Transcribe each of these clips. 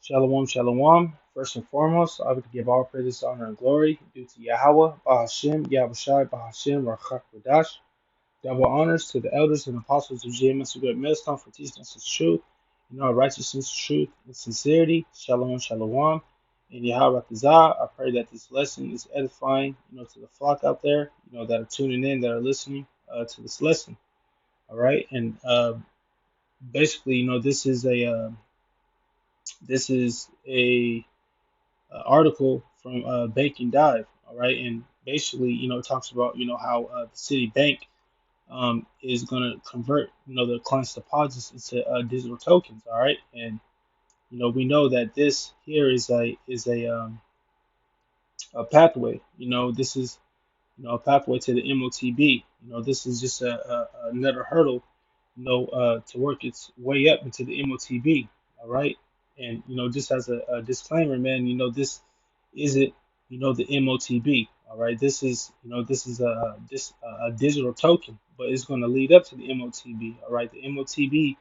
Shalom, shalom. First and foremost, I would give all praise, honor, and glory due to Yahweh, Bahashem, Yahushai, Bahashem, Rachak Kodash. Double honors to the elders and apostles of GMS, a great millstone for teaching us the truth, righteousness, truth, and sincerity. Shalom, shalom. And Yahweh Rakazah, I pray that this lesson is edifying, to the flock out there, that are tuning in, that are listening to this lesson. All right, and basically, this is a article from Bank and Dive. All right, and basically, it talks about how the City Bank is going to convert their clients' deposits into digital tokens. All right, and we know that this here is a pathway. This is a pathway to the MOTB. This is just another hurdle to work its way up into the MOTB. All right. And, just as a disclaimer, man, this isn't, the MOTB. All right. This is a digital token, but it's going to lead up to the MOTB. All right. The MOTB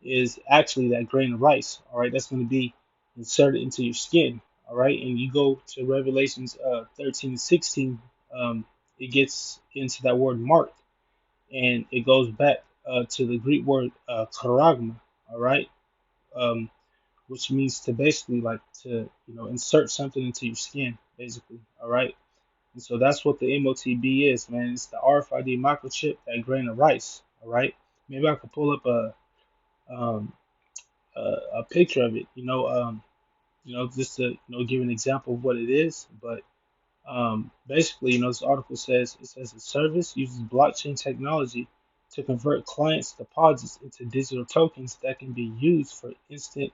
is actually that grain of rice. All right. That's going to be inserted into your skin. All right. And you go to Revelations 13 and 16, it gets into that word mark, and it goes back to the Greek word charagma, all right, um, which means to basically like to insert something into your skin, basically, all right. And so that's what the MOTB is, man. It's the RFID microchip, that grain of rice, all right. Maybe I could pull up um, a picture of it, just to give an example of what it is, but basically, this article says the service uses blockchain technology to convert clients' deposits into digital tokens that can be used for instant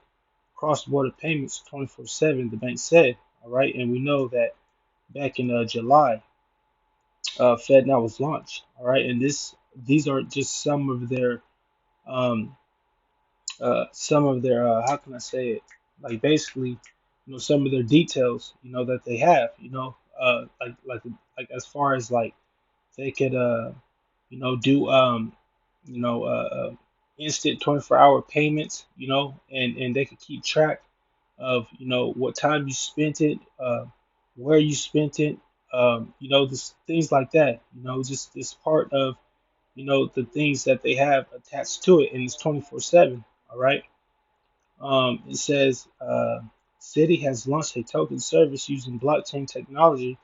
cross-border payments 24/7. The bank said, all right, and we know that back in July, FedNow was launched, all right, and these are just um, some of their how can I say it? Like basically, some of their details, that they have, like as far as like they could do you know uh, uh, instant 24-hour payments, and they could keep track of what time you spent it, where you spent it, just things like that, just this part of the things that they have attached to it, and it's 24/7. All right. It says Citi has launched a token service using blockchain technology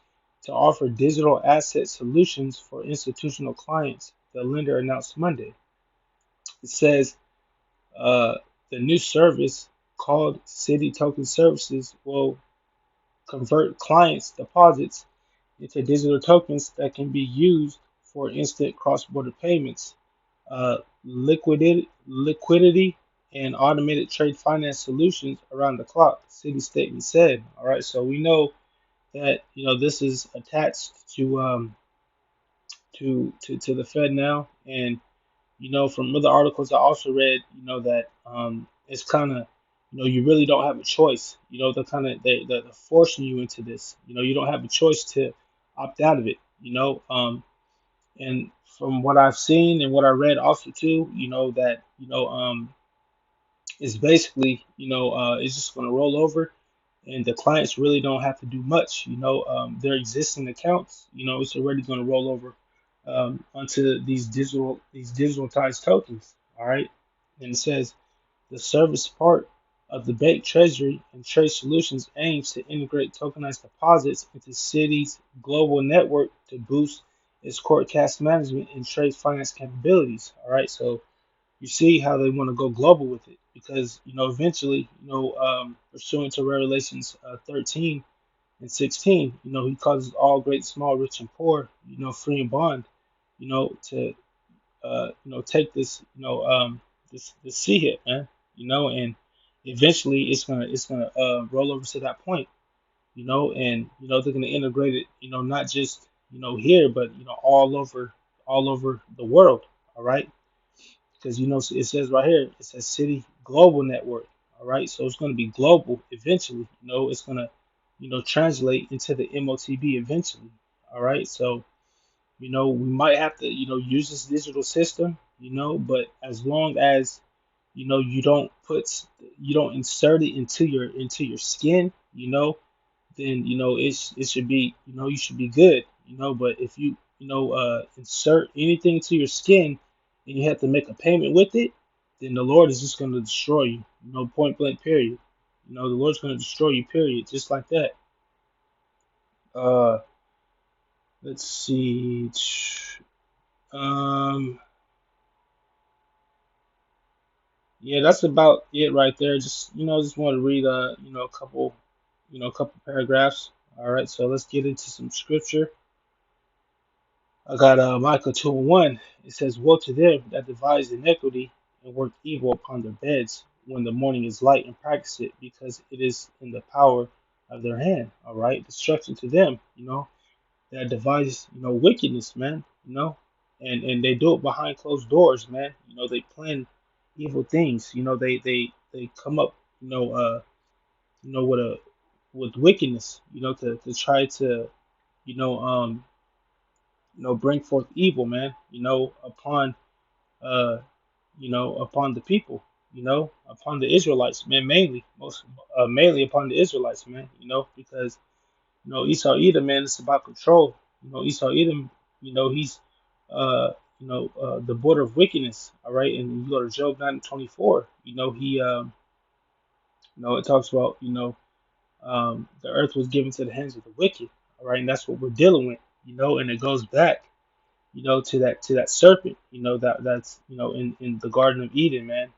to offer digital asset solutions for institutional clients, the lender announced Monday. It says uh, the new service, called Citi Token Services, will convert clients' deposits into digital tokens that can be used for instant cross-border payments, liquidity, and automated trade finance solutions around the clock, City statement said. All right, so we know that this is attached to the Fed now, and from other articles I also read, that it's kind of you really don't have a choice. They're forcing you into this. You don't have a choice to opt out of it. And from what I've seen and what I read also too, that it's basically it's just going to roll over, and the clients really don't have to do much. Their existing accounts, it's already going to roll over onto these digitalized tokens. All right, and it says the service part of the bank treasury and trade solutions aims to integrate tokenized deposits into Citi's global network to boost its core cash management and trade finance capabilities. All right, so you see how they want to go global with it, because eventually, pursuant to Revelations 13 and 16, he causes all great, small, rich, and poor, free and bond, to take this, this sea hit, man, and eventually it's gonna roll over to that point, and they're gonna integrate it, not just here, but all over the world, all right, because it says right here, it says City Global Network, all right, so it's gonna be global eventually, it's gonna translate into the MOTB eventually, all right, so we might have to use this digital system, but as long as you don't you don't insert it into your skin, then it should be, you should be good, but if you insert anything to your skin and you have to make a payment with it, then the Lord is just going to destroy you, point blank period. The Lord's going to destroy you, period, just like that. uh let's see. um yeah, that's about it right there. Just just want to read a couple paragraphs. All right, so let's get into some scripture. I got Micah 2 and 1. It says, "Woe to them that devise iniquity and work evil upon their beds when the morning is light and practice it, because it is in the power of their hand." All right, destruction to them, that devise, wickedness, man, and they do it behind closed doors, man. They plan evil things. They come up, with wickedness, to try to, you know, um, bring forth evil, man, upon uh, upon the people, upon the Israelites, man, mainly upon the Israelites, man, because Esau Edom, man, it's about control. Esau Edom, he's the border of wickedness. All right, and you go to Job 9:24. He it talks about the earth was given to the hands of the wicked. All right, and that's what we're dealing with. And it goes back to that serpent, that's in the Garden of Eden, man.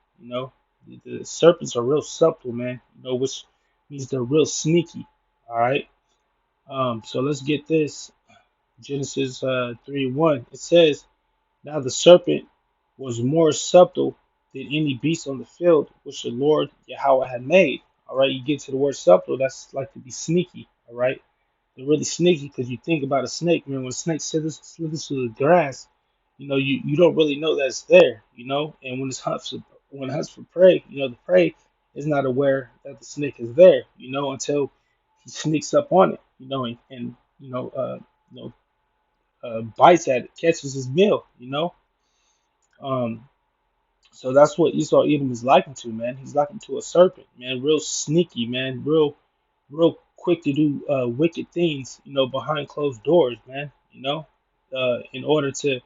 The serpents are real subtle, man. Which means they're real sneaky. All right. So let's get this. Genesis 3:1. It says, "Now the serpent was more subtle than any beast on the field which the Lord Yahweh had made." All right, you get to the word subtle, that's like to be sneaky. All right, they're really sneaky because you think about a snake, man. When a snake slithers through the grass, you don't really know that it's there, and when it hunts for prey, the prey is not aware that the snake is there, until he sneaks up on it, and you know, bites at it, catches his meal, Um, so that's what Esau Edom is likened to, man. He's likened to a serpent, man. Real sneaky, man. Real quick to do wicked things, behind closed doors, man. In order to,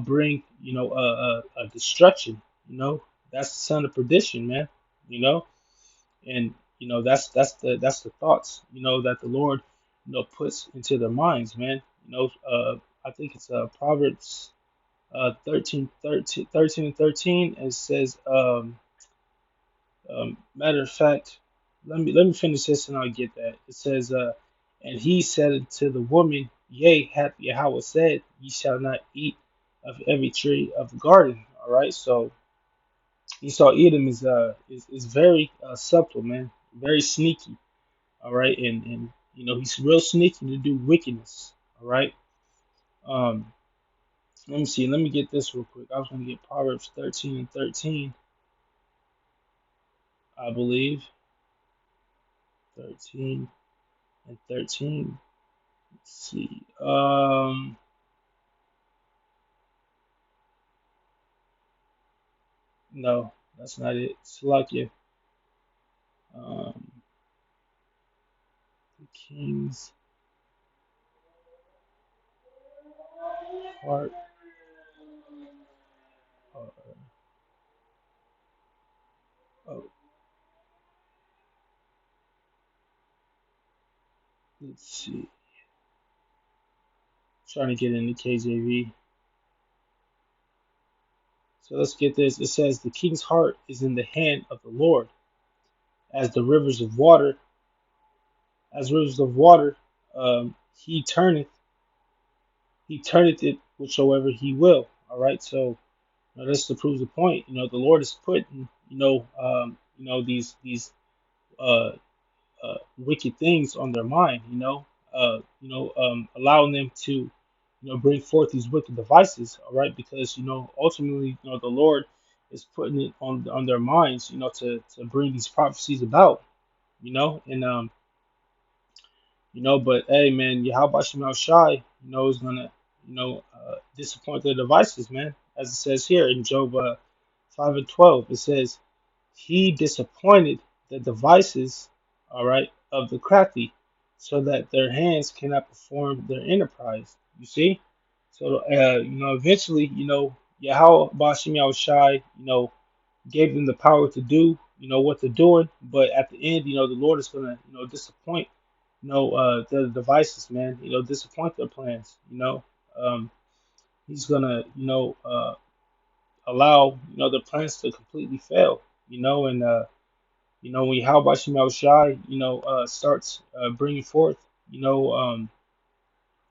bring, a destruction. That's the son of perdition, man. You know, and that's the thoughts, that the Lord, puts into their minds, man. I think it's Proverbs 13 and 13. It says, matter of fact, let me finish this and I'll get that. It says, and he said to the woman, "Yea, hath Yahweh said, ye shall not eat of every tree of the garden." All right, so Esau Edom is very subtle, man, very sneaky. All right, and he's real sneaky to do wickedness. All right. Um, Let me see. Let me get this real quick. I was going to get Proverbs 13 and 13, I believe. 13 and 13. Let's see. No, that's not it. Slakia. Um, the king's heart. Uh, oh, let's see. Trying to get in the KJV. So let's get this. It says, "The king's heart is in the hand of the Lord, as the rivers of water, as rivers of water. He turneth it whichsoever he will." All right, so this to prove the point. The Lord is putting these wicked things on their mind. Allowing them to bring forth these wicked devices. All right, because ultimately the Lord is putting it on their minds. To bring these prophecies about. And but hey, man, Yahweh Shemel Shai, is gonna, disappoint their devices, man. As it says here in Job 5 and 12, it says, he disappointed the devices, all right, of the crafty, so that their hands cannot perform their enterprise. You see? So, eventually, Yahweh Bashim Yahushai, gave them the power to do, what they're doing. But at the end, the Lord is gonna, disappoint, the devices, man. Disappoint their plans. Um, he's gonna, allow, the plans to completely fail. And when Yahweh Shemel Shai, starts bringing forth, you know, um,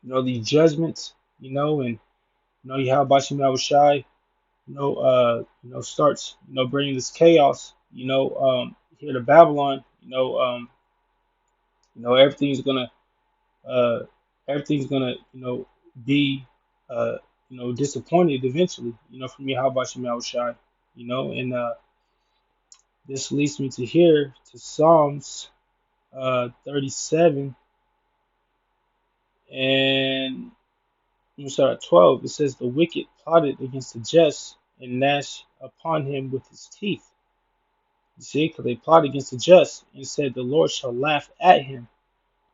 these judgments, and Yahweh Shemel Shai, starts, bringing this chaos, here to Babylon, everything's gonna, uh, be, uh, disappointed eventually, from Yahweh Shemel Shai, and this leads me to here to Psalms 37, and we start at 12. It says, "The wicked plotted against the just and gnashed upon him with his teeth." You see, because they plotted against the just and said, "The Lord shall laugh at him,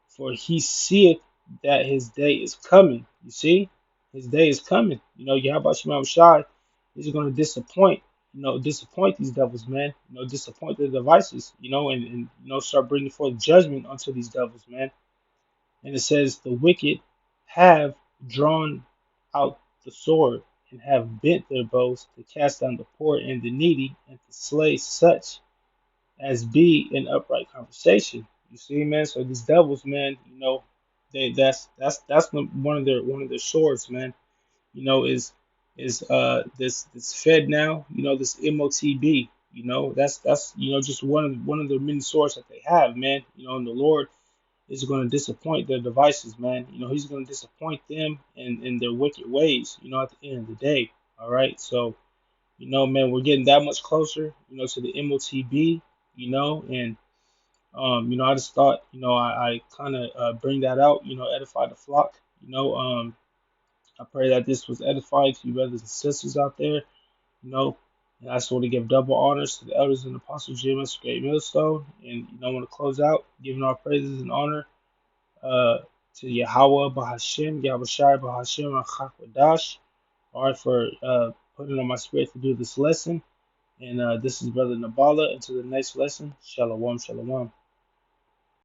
for he seeth that his day is coming." You see, his day is coming. Yahweh Shema Shai is going to disappoint. Disappoint these devils, man. Disappoint their devices. And start bringing forth judgment unto these devils, man. And it says, "The wicked have drawn out the sword and have bent their bows to cast down the poor and the needy and to slay such as be in upright conversation." You see, man. So these devils, man, that's one of their swords, man. Is this Fed now? This MOTB. That's just one of the many swords that they have, man. And the Lord is going to disappoint their devices, man. He's going to disappoint them in their wicked ways, at the end of the day. All right. So, man, we're getting that much closer, to the MOTB, and, I just thought, I kind of bring that out, edify the flock, I pray that this was edifying to you brothers and sisters out there, and I just want to give double honors to the elders and apostles, James, Great Millstone, and, I want to close out giving our praises and honor uh, to Yahweh Bahashim, Yahweh Shai Bahashim, and Chakwadash, all right, for putting on my spirit to do this lesson. And this is Brother Nabala. Until the next lesson, Shalom, Shalom.